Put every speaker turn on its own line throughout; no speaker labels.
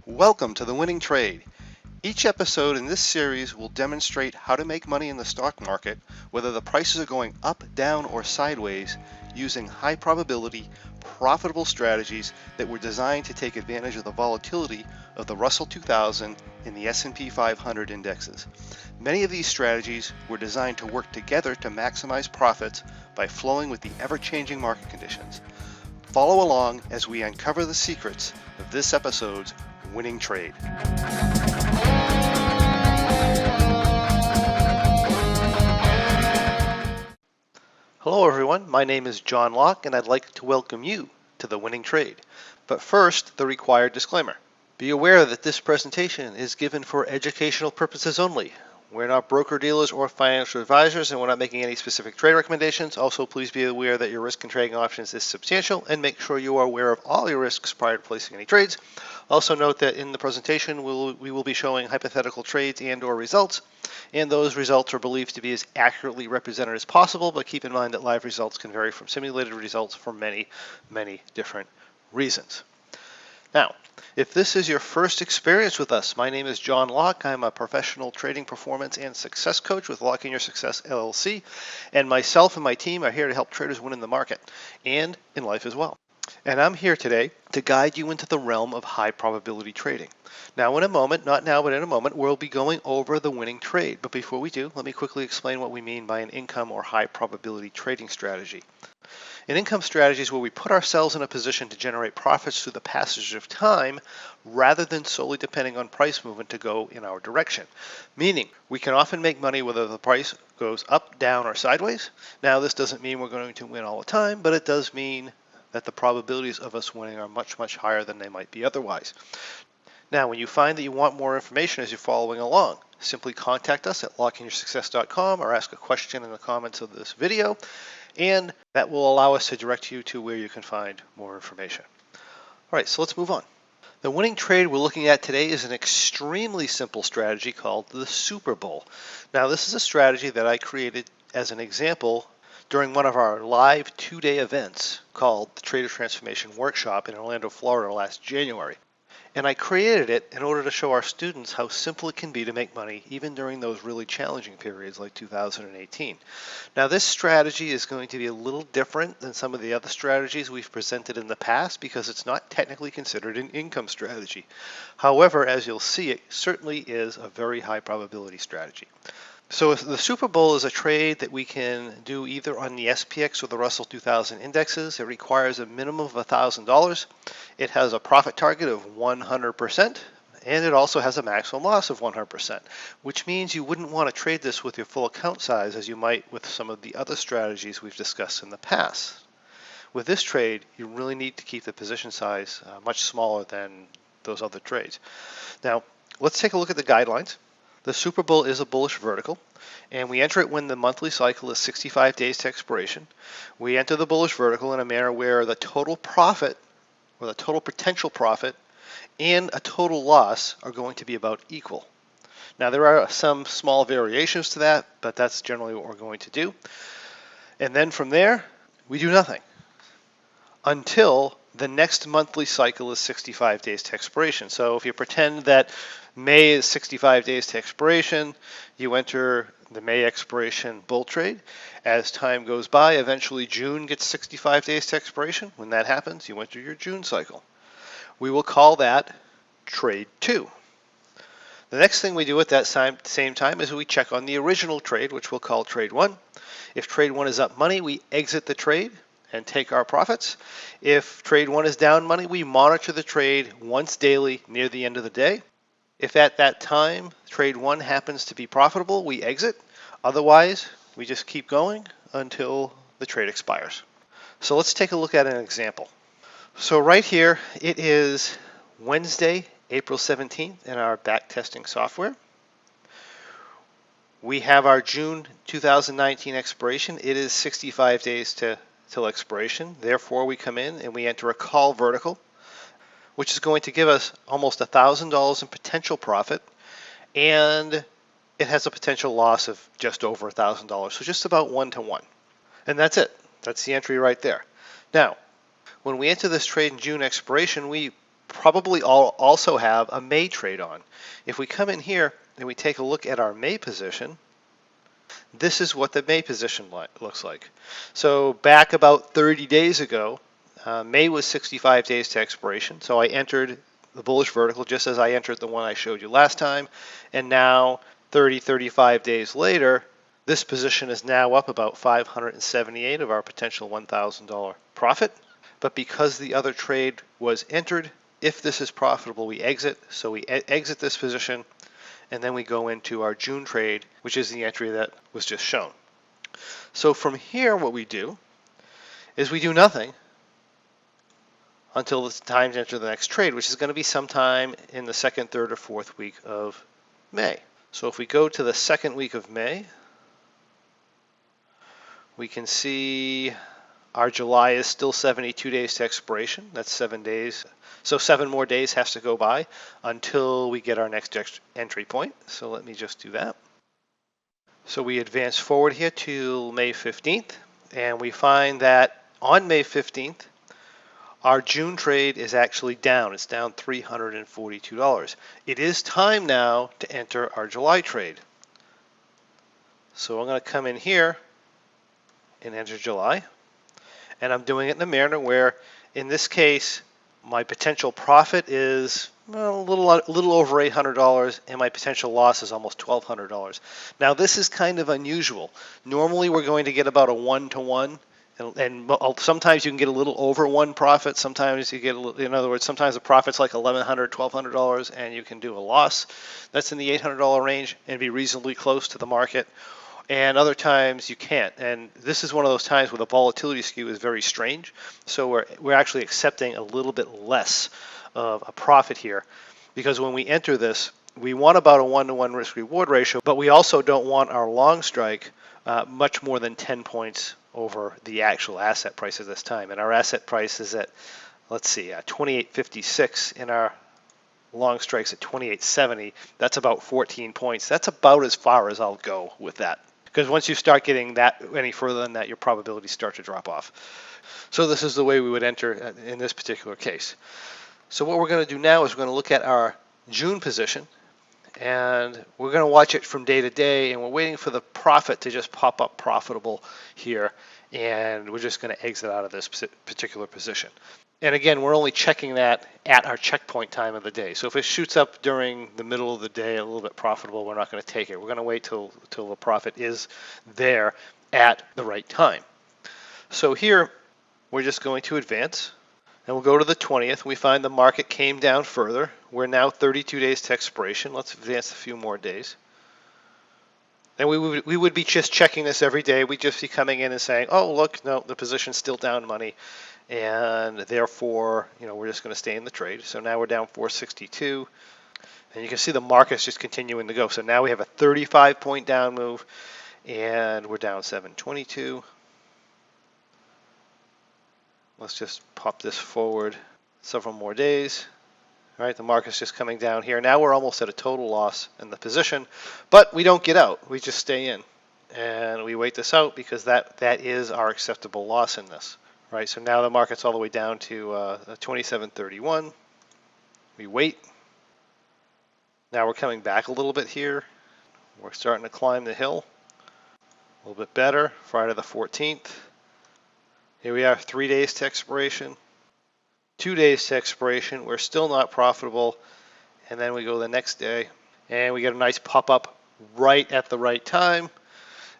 Welcome to The Winning Trade. Each episode in this series will demonstrate how to make money in the stock market, whether the prices are going up, down, or sideways, using high probability, profitable strategies that were designed to take advantage of the volatility of the Russell 2000 and the S&P 500 indexes. Many of these strategies were designed to work together to maximize profits by flowing with the ever-changing market conditions. Follow along as we uncover the secrets of this episode's winning trade. Hello everyone, my name is John Locke and I'd like to welcome you to The Winning Trade. But first, the required disclaimer. Be aware that this presentation is given for educational purposes only. We're not broker-dealers or financial advisors, and we're not making any specific trade recommendations. Also, please be aware that your risk in trading options is substantial, and make sure you are aware of all your risks prior to placing any trades. Also note that in the presentation, we will be showing hypothetical trades and or results, and those results are believed to be as accurately represented as possible, but keep in mind that live results can vary from simulated results for many, many different reasons. Now, if this is your first experience with us, my name is John Locke. I'm a professional trading performance and success coach with Locke in Your Success LLC, and myself and my team are here to help traders win in the market and in life as well. And I'm here today to guide you into the realm of high probability trading. Now in a moment, not now, but in a moment, we'll be going over the winning trade. But before we do, let me quickly explain what we mean by an income or high probability trading strategy. An income strategy is where we put ourselves in a position to generate profits through the passage of time rather than solely depending on price movement to go in our direction. Meaning, we can often make money whether the price goes up, down, or sideways. Now, this doesn't mean we're going to win all the time, but it does mean that the probabilities of us winning are much, much higher than they might be otherwise. Now, when you find that you want more information as you're following along, simply contact us at lockeinyoursuccess.com or ask a question in the comments of this video, and that will allow us to direct you to where you can find more information. All right, so let's move on. The winning trade we're looking at today is an extremely simple strategy called the Super Bowl. Now, this is a strategy that I created as an example during one of our live 2-day events called the Trader Transformation Workshop in Orlando, Florida last January. And I created it in order to show our students how simple it can be to make money even during those really challenging periods like 2018. Now this strategy is going to be a little different than some of the other strategies we've presented in the past because it's not technically considered an income strategy. However, as you'll see, it certainly is a very high probability strategy. So the Super Bowl is a trade that we can do either on the SPX or the Russell 2000 indexes. It requires a minimum of $1,000. It has a profit target of 100%, and it also has a maximum loss of 100%, which means you wouldn't want to trade this with your full account size as you might with some of the other strategies we've discussed in the past. With this trade, you really need to keep the position size much smaller than those other trades. Now, let's take a look at the guidelines. The Super Bowl is a bullish vertical, and we enter it when the monthly cycle is 65 days to expiration. We enter the bullish vertical in a manner where the total profit, or the total potential profit, and a total loss are going to be about equal. Now there are some small variations to that, but that's generally what we're going to do. And then from there, we do nothing until the next monthly cycle is 65 days to expiration. So if you pretend that May is 65 days to expiration, you enter the May expiration bull trade. As time goes by, eventually June gets 65 days to expiration. When that happens, you enter your June cycle. We will call that trade 2. The next thing we do at that same time is we check on the original trade, which we'll call trade 1. If trade 1 is up money, we exit the trade and take our profits. If trade 1 is down money, we monitor the trade once daily near the end of the day. If at that time trade 1 happens to be profitable, we exit. Otherwise, we just keep going until the trade expires. So let's take a look at an example. So right here, it is Wednesday, April 17th in our backtesting software. We have our June 2019 expiration. It is 65 days till expiration. Therefore, we come in and we enter a call vertical, which is going to give us almost $1,000 in potential profit, and it has a potential loss of just over $1,000, so just about 1-to-1. And that's it. That's the entry right there. Now, when we enter this trade in June expiration, we probably also have a May trade on. If we come in here and we take a look at our May position, this is what the May position looks like. So back about 30 days ago, May was 65 days to expiration, so I entered the bullish vertical just as I entered the one I showed you last time, and now 35 days later, this position is now up about 578 of our potential $1,000 profit. But because the other trade was entered, if this is profitable, we exit. So we exit this position, and then we go into our June trade, which is the entry that was just shown. So from here, what we do is we do nothing until it's time to enter the next trade, which is going to be sometime in the second, third, or fourth week of May. So if we go to the second week of May, we can see our July is still 72 days to expiration. That's 7 days. So 7 more days has to go by until we get our next entry point. So let me just do that. So we advance forward here to May 15th, and we find that on May 15th, our June trade is actually down. It's down $342. It is time now to enter our July trade. So I'm going to come in here and enter July. And I'm doing it in a manner where, in this case, my potential profit is a little over $800, and my potential loss is almost $1,200. Now, this is kind of unusual. Normally, we're going to get about a 1-to-1, and sometimes you can get a little over one profit. Sometimes you get, in other words, sometimes the profit's like $1,100, $1,200, and you can do a loss that's in the $800 range and be reasonably close to the market. And other times you can't. And this is one of those times where the volatility skew is very strange. So we're actually accepting a little bit less of a profit here, because when we enter this, we want about a 1-to-1 risk-reward ratio, but we also don't want our long strike much more than 10 points over the actual asset price at this time. And our asset price is at, let's see, 28.56, and our long strikes at 28.70. That's about 14 points. That's about as far as I'll go with that. Because once you start getting that any further than that, your probabilities start to drop off. So this is the way we would enter in this particular case. So what we're going to do now is we're going to look at our June position, and we're going to watch it from day to day, and we're waiting for the profit to just pop up profitable here, and we're just going to exit out of this particular position. And again, we're only checking that at our checkpoint time of the day. So if it shoots up during the middle of the day, a little bit profitable, we're not going to take it. We're going to wait till the profit is there at the right time. So here, we're just going to advance, and we'll go to the 20th. We find the market came down further. We're now 32 days to expiration. Let's advance a few more days. And we would be just checking this every day. We'd just be coming in and saying, oh, look, no, the position's still down money, and therefore, we're just going to stay in the trade. So now we're down 462, and you can see the market's just continuing to go. So now we have a 35-point down move, and we're down 722. Let's just pop this forward several more days. All right, the market's just coming down here. Now we're almost at a total loss in the position, but we don't get out. We just stay in, and we wait this out because that is our acceptable loss in this. Right, so now the market's all the way down to 27.31. We wait. Now we're coming back a little bit here. We're starting to climb the hill a little bit better. Friday the 14th. Here we are, 3 days to expiration. 2 days to expiration. We're still not profitable. And then we go the next day, and we get a nice pop-up right at the right time.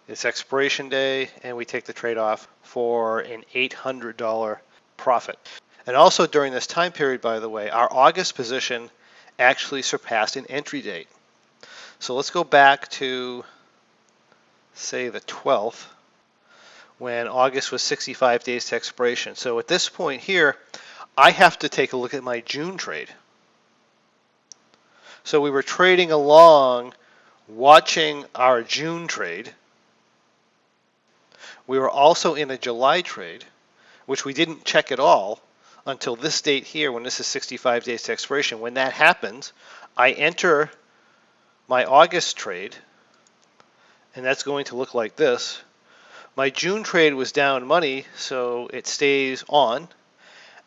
It's expiration day, and we take the trade off for an $800 profit. And also during this time period, by the way, our August position actually surpassed an entry date. So let's go back to, say, the 12th, when August was 65 days to expiration. So at this point here, I have to take a look at my June trade. So we were trading along, watching our June trade. We were also in a July trade, which we didn't check at all until this date here, when this is 65 days to expiration. When that happens, I enter my August trade, and that's going to look like this. My June trade was down money, so it stays on.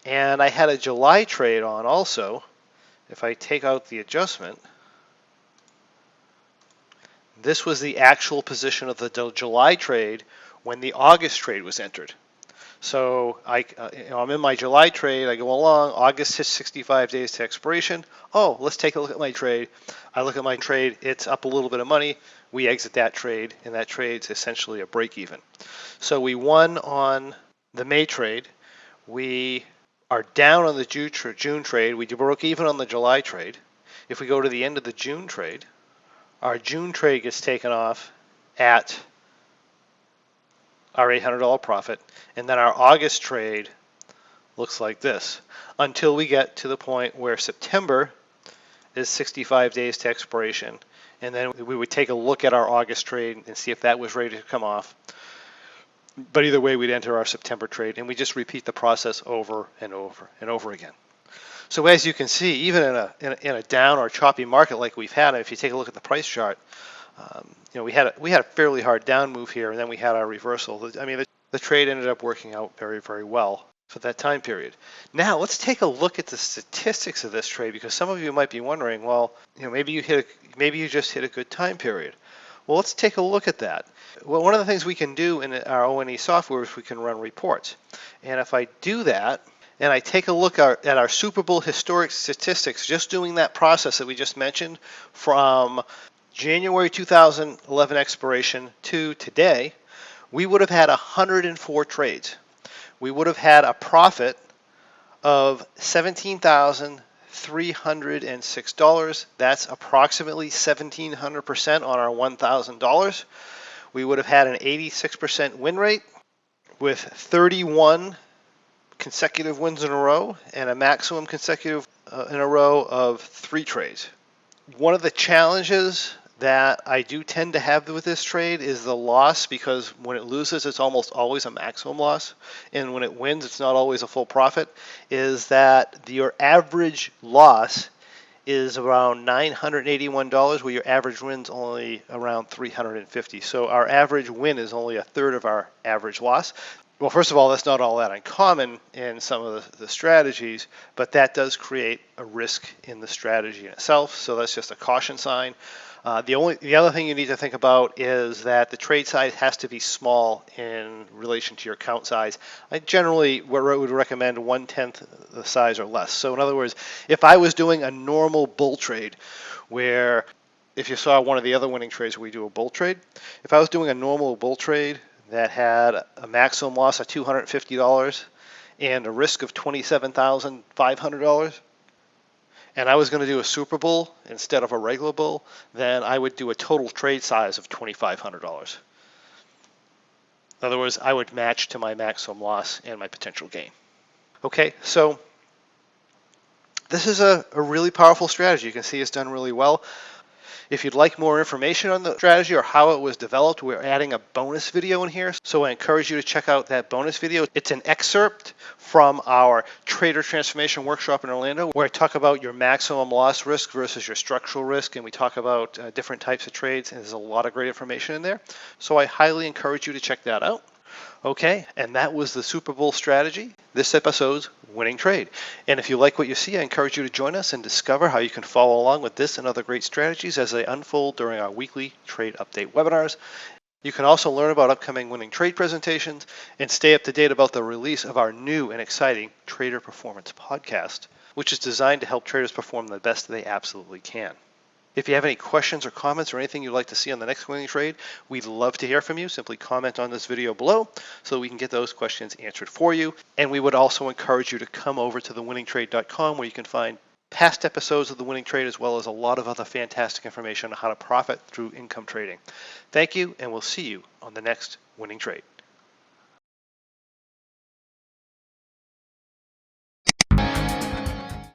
And I had a July trade on also. If I take out the adjustment, this was the actual position of the July trade when the August trade was entered. So I'm in my July trade. I go along. August hits 65 days to expiration. Oh, let's take a look at my trade. I look at my trade. It's up a little bit of money. We exit that trade, and that trade's essentially a break even. So we won on the May trade. We are down on the June trade. We broke even on the July trade. If we go to the end of the June trade, our June trade gets taken off at our $800 profit, and then our August trade looks like this until we get to the point where September is 65 days to expiration, and then we would take a look at our August trade and see if that was ready to come off. But either way, we'd enter our September trade, and we just repeat the process over and over and over again. So as you can see, even in a down or choppy market like we've had, if you take a look at the price chart, we had a fairly hard down move here, and then we had our reversal. I mean, the trade ended up working out very, very well for that time period. Now let's take a look at the statistics of this trade, because some of you might be wondering, well, maybe you just hit a good time period. Well, let's take a look at that. Well, one of the things we can do in our O&E software is we can run reports, and if I do that, and I take a look at our Super Bowl historic statistics, just doing that process that we just mentioned from January 2011 expiration to today, we would have had 104 trades. We would have had a profit of $17,306. That's approximately 1,700% on our $1,000. We would have had an 86% win rate with 31 consecutive wins in a row and a maximum consecutive in a row of 3 trades. One of the challenges that I do tend to have with this trade is the loss, because when it loses, it's almost always a maximum loss, and when it wins, it's not always a full profit, is that your average loss is around $981, where your average win's only around $350. So our average win is only a third of our average loss. Well, first of all, that's not all that uncommon in some of the strategies, but that does create a risk in the strategy in itself, so that's just a caution sign. The other thing you need to think about is that the trade size has to be small in relation to your account size. I generally would recommend 1/10 the size or less. So in other words, if I was doing a normal bull trade, where if you saw one of the other winning trades where we do a bull trade, if I was doing a normal bull trade that had a maximum loss of $250 and a risk of $27,500, and I was going to do a Super Bowl instead of a regular bull, then I would do a total trade size of $2,500. In other words, I would match to my maximum loss and my potential gain. Okay, so this is a really powerful strategy. You can see it's done really well. If you'd like more information on the strategy or how it was developed, we're adding a bonus video in here. So I encourage you to check out that bonus video. It's an excerpt from our Trader Transformation Workshop in Orlando, where I talk about your maximum loss risk versus your structural risk, and we talk about different types of trades, and there's a lot of great information in there. So I highly encourage you to check that out. Okay, and that was the Super Bowl strategy, this episode's winning trade. And if you like what you see, I encourage you to join us and discover how you can follow along with this and other great strategies as they unfold during our weekly trade update webinars. You can also learn about upcoming winning trade presentations and stay up to date about the release of our new and exciting Trader Performance podcast, which is designed to help traders perform the best they absolutely can. If you have any questions or comments or anything you'd like to see on the next winning trade, we'd love to hear from you. Simply comment on this video below so we can get those questions answered for you. And we would also encourage you to come over to thewinningtrade.com, where you can find past episodes of The Winning Trade, as well as a lot of other fantastic information on how to profit through income trading. Thank you, and we'll see you on the next winning trade.